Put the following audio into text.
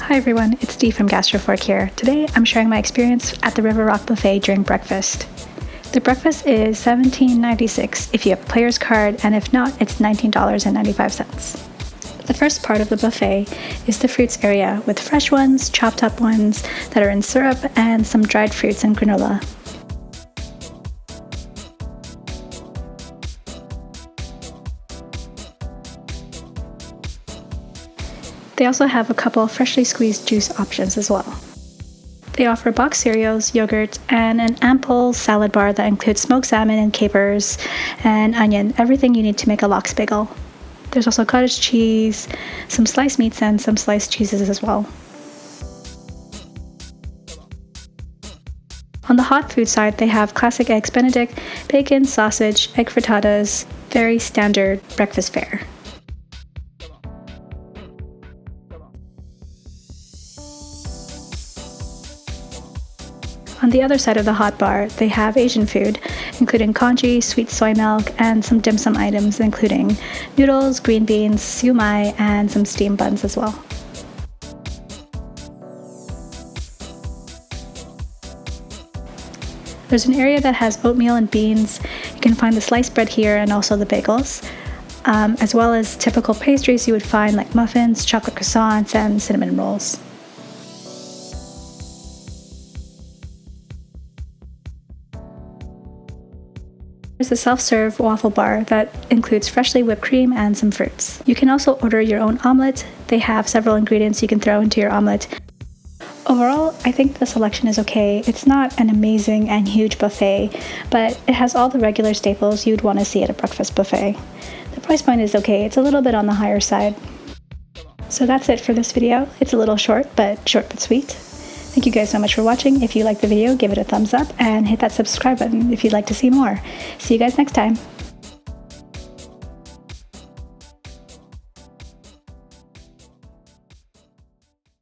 Hi everyone, it's Dee from Gastrofork here. Today I'm sharing my experience at the River Rock Buffet during breakfast. The breakfast is $17.96 if you have a player's card, and if not, it's $19.95. The first part of the buffet is the fruits area with fresh ones, chopped up ones that are in syrup, and some dried fruits and granola. They also have a couple freshly squeezed juice options as well. They offer boxed cereals, yogurt, and an ample salad bar that includes smoked salmon and capers and onion, everything you need to make a lox bagel. There's also cottage cheese, some sliced meats, and some sliced cheeses as well. On the hot food side, they have classic eggs Benedict, bacon, sausage, egg frittatas, very standard breakfast fare. On the other side of the hot bar, they have Asian food, including congee, sweet soy milk, and some dim sum items, including noodles, green beans, siu mai, and some steamed buns as well. There's an area that has oatmeal and beans. You can find the sliced bread here and also the bagels, as well as typical pastries you would find like muffins, chocolate croissants, and cinnamon rolls. There's a self-serve waffle bar that includes freshly whipped cream and some fruits. You can also order your own omelet. They have several ingredients you can throw into your omelet. Overall, I think the selection is okay. It's not an amazing and huge buffet, but it has all the regular staples you'd want to see at a breakfast buffet. The price point is okay. It's a little bit on the higher side. So that's it for this video. It's a little short but sweet. Thank you guys so much for watching. If you liked the video, give it a thumbs up and hit that subscribe button if you'd like to see more. See you guys next time.